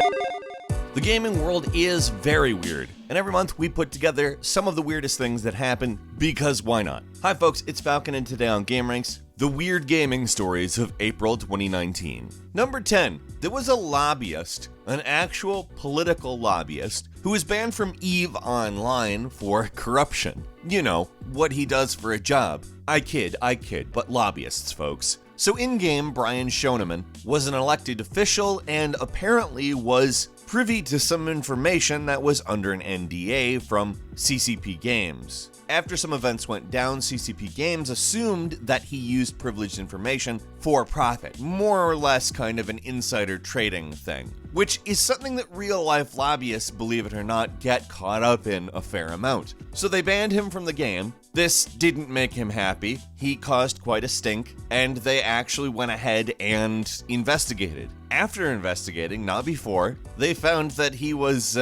The gaming world is very weird, and every month we put together some of the weirdest things that happen, because why not? Hi folks, it's Falcon, and today on gameranx, the weird gaming stories of April 2019. Number 10, there was a lobbyist, an actual political lobbyist, who was banned from EVE Online for corruption. You know, what he does for a job. I kid, but lobbyists, folks. So in-game, Brian Shoneman was an elected official and apparently was privy to some information that was under an NDA from CCP Games. After some events went down, CCP Games assumed that he used privileged information for profit, more or less kind of an insider trading thing, which is something that real-life lobbyists, believe it or not, get caught up in a fair amount. So they banned him from the game. This didn't make him happy. He caused quite a stink, and they actually went ahead and investigated. After investigating, not before, they found that he was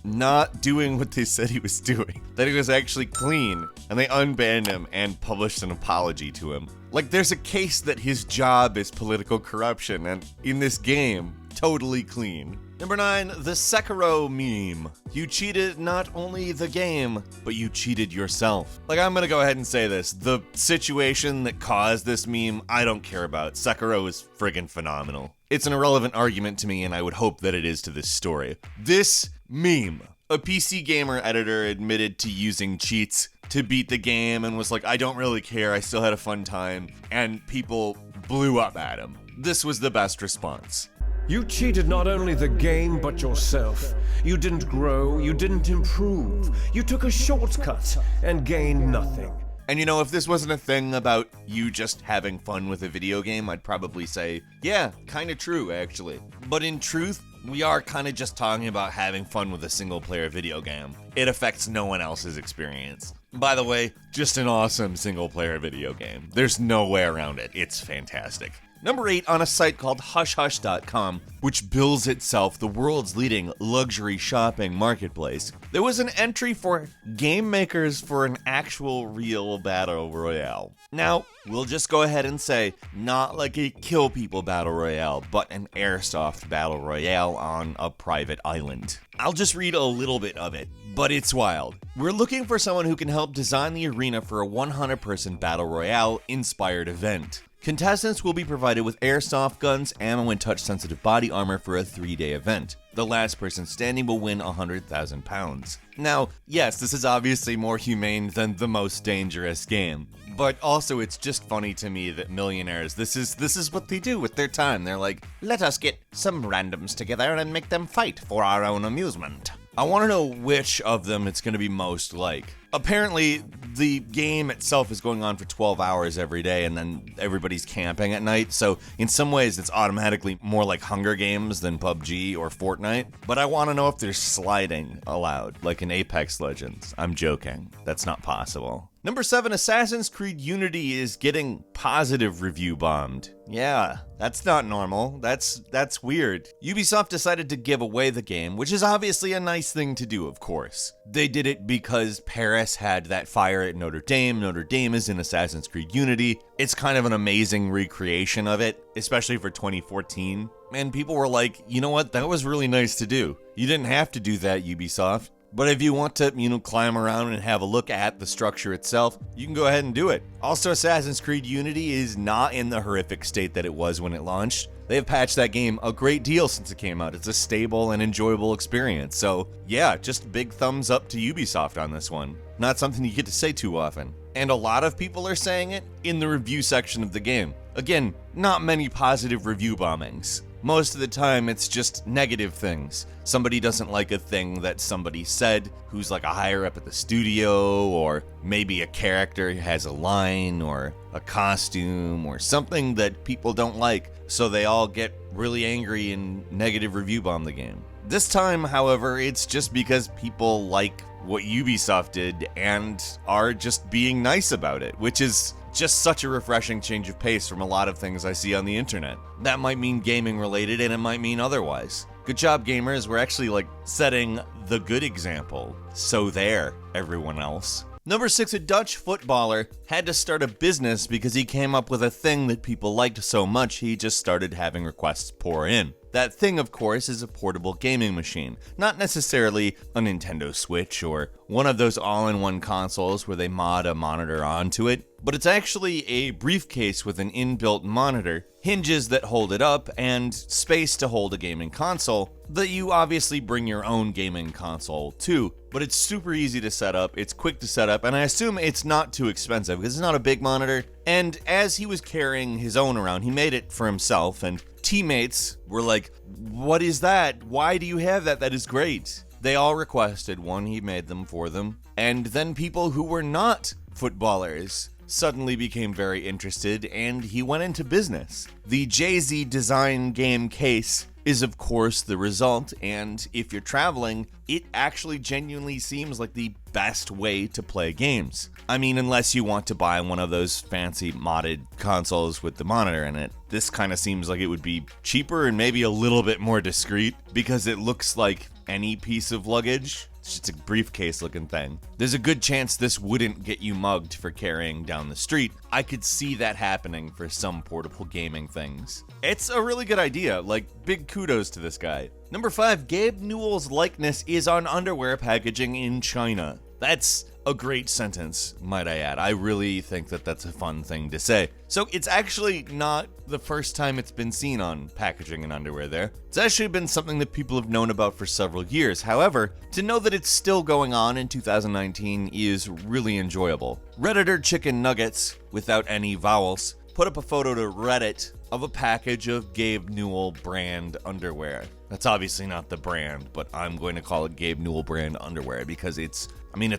not doing what they said he was doing. That he was actually clean, and they unbanned him and published an apology to him. Like, there's a case that his job is political corruption, and in this game, totally clean. Number 9, the Sakura Meme. You cheated not only the game, but you cheated yourself. Like, I'm gonna go ahead and say this. The situation that caused this meme, I don't care about. Sakura is friggin' phenomenal. It's an irrelevant argument to me, and I would hope that it is to this story. This meme. A PC Gamer editor admitted to using cheats to beat the game and was like, I don't really care, I still had a fun time, and people blew up at him. This was the best response. You cheated not only the game, but yourself. You didn't grow, you didn't improve. You took a shortcut and gained nothing. And you know, if this wasn't a thing about you just having fun with a video game, I'd probably say, yeah, kinda true, actually. But in truth, we are kinda just talking about having fun with a single-player video game. It affects no one else's experience. By the way, just an awesome single-player video game. There's no way around it. It's fantastic. Number 8, on a site called hushhush.com, which bills itself the world's leading luxury shopping marketplace, there was an entry for game makers for an actual real battle royale. Now, we'll just go ahead and say, not like a kill people battle royale, but an Airsoft battle royale on a private island. I'll just read a little bit of it, but it's wild. We're looking for someone who can help design the arena for a 100-person battle royale inspired event. Contestants will be provided with airsoft guns, ammo, and touch-sensitive body armor for a 3-day event. The last person standing will win £100,000. Now, yes, this is obviously more humane than the most dangerous game, but also it's just funny to me that millionaires, this is what they do with their time. They're like, let us get some randoms together and make them fight for our own amusement. I want to know which of them it's going to be most like. Apparently, the game itself is going on for 12 hours every day, and then everybody's camping at night, so in some ways it's automatically more like Hunger Games than PUBG or Fortnite. But I want to know if there's sliding allowed, like in Apex Legends. I'm joking. That's not possible. Number 7, Assassin's Creed Unity is getting positive review bombed. Yeah, that's not normal. That's weird. Ubisoft decided to give away the game, which is obviously a nice thing to do, of course. They did it because Paris had that fire at Notre Dame. Notre Dame is in Assassin's Creed Unity. It's kind of an amazing recreation of it, especially for 2014. And people were like, you know what? That was really nice to do. You didn't have to do that, Ubisoft. But if you want to, climb around and have a look at the structure itself, you can go ahead and do it. Also, Assassin's Creed Unity is not in the horrific state that it was when it launched. They have patched that game a great deal since it came out. It's a stable and enjoyable experience. So yeah, just big thumbs up to Ubisoft on this one. Not something you get to say too often. And a lot of people are saying it in the review section of the game. Again, not many positive review bombings. Most of the time, it's just negative things. Somebody doesn't like a thing that somebody said who's like a higher up at the studio, or maybe a character has a line or a costume or something that people don't like, so they all get really angry and negative review bomb the game. This time, however, it's just because people like what Ubisoft did and are just being nice about it, which is just such a refreshing change of pace from a lot of things I see on the internet. That might mean gaming related, and it might mean otherwise. Good job, gamers. We're actually setting the good example. So there, everyone else. Number 6, a Dutch footballer had to start a business because he came up with a thing that people liked so much he just started having requests pour in. That thing, of course, is a portable gaming machine, not necessarily a Nintendo Switch or one of those all-in-one consoles where they mod a monitor onto it, but it's actually a briefcase with an inbuilt monitor, hinges that hold it up, and space to hold a gaming console that you obviously bring your own gaming console to. But it's super easy to set up, it's quick to set up, and I assume it's not too expensive because it's not a big monitor. And as he was carrying his own around, he made it for himself, and teammates were like, "What is that? Why do you have that? That is great." They all requested one, he made them for them. And then people who were not footballers suddenly became very interested, and he went into business. The Jay-Z design game case is of course the result, and if you're traveling, it actually genuinely seems like the best way to play games. I mean, unless you want to buy one of those fancy modded consoles with the monitor in it. This kind of seems like it would be cheaper and maybe a little bit more discreet because it looks like any piece of luggage. It's just a briefcase looking thing. There's a good chance this wouldn't get you mugged for carrying down the street. I could see that happening for some portable gaming things. It's a really good idea, like big kudos to this guy. Number 5, Gabe Newell's likeness is on underwear packaging in China. That's a great sentence, might I add. I really think that that's a fun thing to say. So it's actually not the first time it's been seen on packaging and underwear there. It's actually been something that people have known about for several years. However, to know that it's still going on in 2019 is really enjoyable. Redditor Chicken Nuggets, without any vowels, put up a photo to Reddit of a package of Gabe Newell brand underwear. That's obviously not the brand, but I'm going to call it Gabe Newell brand underwear because it's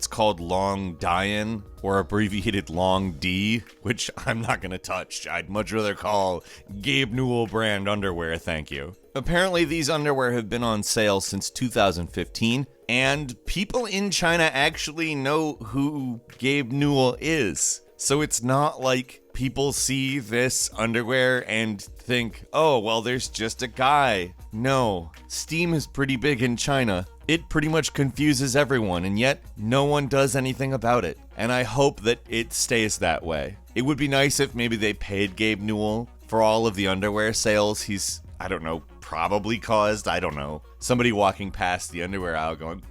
called Long Dian, or abbreviated Long D, which I'm not going to touch. I'd much rather call Gabe Newell brand underwear, thank you. Apparently these underwear have been on sale since 2015, and people in China actually know who Gabe Newell is. So it's not like people see this underwear and think, oh, well, there's just a guy. No, Steam is pretty big in China. It pretty much confuses everyone, and yet no one does anything about it. And I hope that it stays that way. It would be nice if maybe they paid Gabe Newell for all of the underwear sales he's, probably caused. Somebody walking past the underwear aisle going,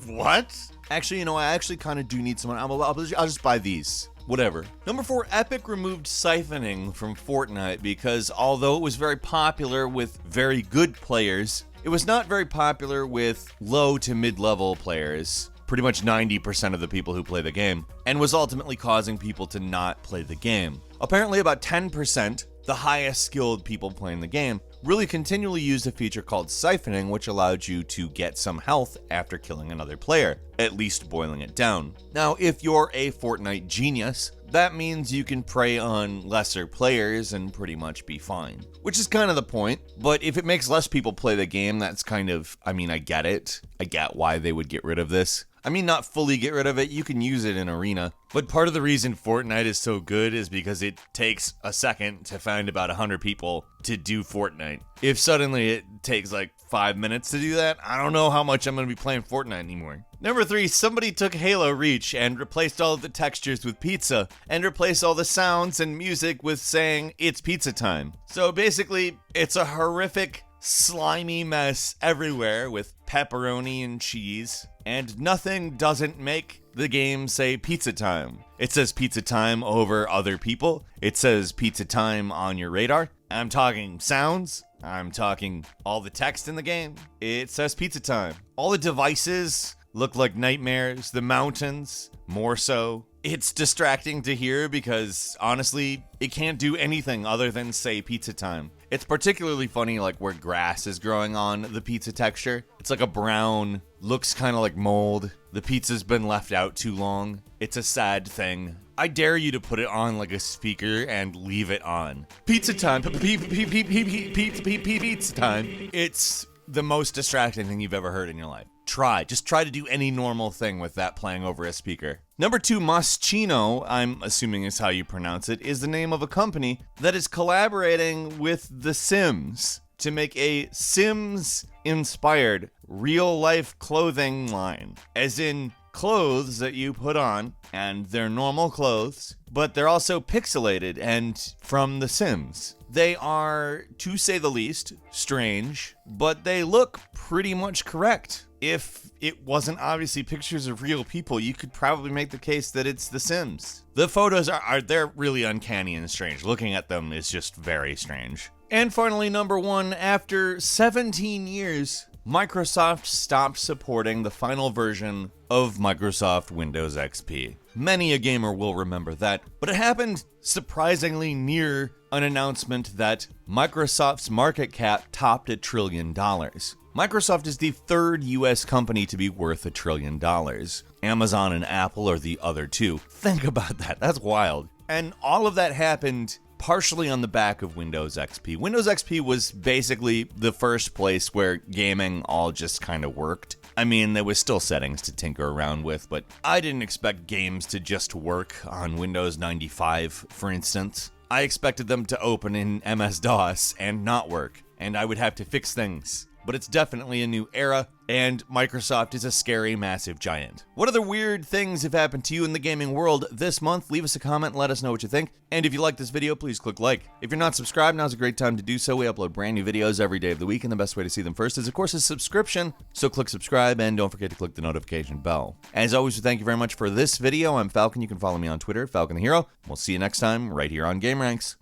what? Actually, I actually kind of do need someone. I'll just buy these. Whatever. Number 4, Epic removed siphoning from Fortnite because although it was very popular with very good players, it was not very popular with low to mid-level players, pretty much 90% of the people who play the game, and was ultimately causing people to not play the game. Apparently about 10%, the highest skilled people playing the game, really continually used a feature called siphoning, which allowed you to get some health after killing another player, at least boiling it down. Now, if you're a Fortnite genius, that means you can prey on lesser players and pretty much be fine. Which is kind of the point, but if it makes less people play the game, that's kind of, I get it. I get why they would get rid of this. Not fully get rid of it, you can use it in Arena. But part of the reason Fortnite is so good is because it takes a second to find about 100 people to do Fortnite. If suddenly it takes like 5 minutes to do that, I don't know how much I'm going to be playing Fortnite anymore. Number 3, somebody took Halo Reach and replaced all of the textures with pizza, and replaced all the sounds and music with saying, it's pizza time. So basically, it's a horrific, slimy mess everywhere with pepperoni and cheese, and nothing doesn't make the game say pizza time. It says pizza time over other people. It says pizza time on your radar. I'm talking sounds. I'm talking all the text in the game. It says pizza time. All the devices look like nightmares. The mountains, more so. It's distracting to hear because, honestly, it can't do anything other than say pizza time. It's particularly funny like where grass is growing on the pizza texture. It's like a brown, looks kind of like mold. The pizza's been left out too long. It's a sad thing. I dare you to put it on like a speaker and leave it on. Pizza time, pizza time. It's the most distracting thing you've ever heard in your life. Just try to do any normal thing with that playing over a speaker. Number 2, Chino, I'm assuming is how you pronounce it, is the name of a company that is collaborating with The Sims to make a Sims-inspired real-life clothing line. As in clothes that you put on, and they're normal clothes, but they're also pixelated and from The Sims. They are, to say the least, strange, but they look pretty much correct. If it wasn't obviously pictures of real people, you could probably make the case that it's The Sims. The photos they're really uncanny and strange. Looking at them is just very strange. And finally, number 1, after 17 years, Microsoft stopped supporting the final version of Microsoft Windows XP. Many a gamer will remember that, but it happened surprisingly near an announcement that Microsoft's market cap topped $1 trillion. Microsoft is the third US company to be worth $1 trillion. Amazon and Apple are the other two. Think about that, that's wild. And all of that happened partially on the back of Windows XP. Windows XP was basically the first place where gaming all just kind of worked. I mean, there was still settings to tinker around with, but I didn't expect games to just work on Windows 95, for instance. I expected them to open in MS-DOS and not work, and I would have to fix things. But it's definitely a new era, and Microsoft is a scary, massive giant. What other weird things have happened to you in the gaming world this month? Leave us a comment and let us know what you think. And if you like this video, please click like. If you're not subscribed, now's a great time to do so. We upload brand new videos every day of the week, and the best way to see them first is, of course, a subscription. So click subscribe, and don't forget to click the notification bell. As always, thank you very much for this video. I'm Falcon. You can follow me on Twitter, Falcon the Hero. We'll see you next time right here on Gameranx.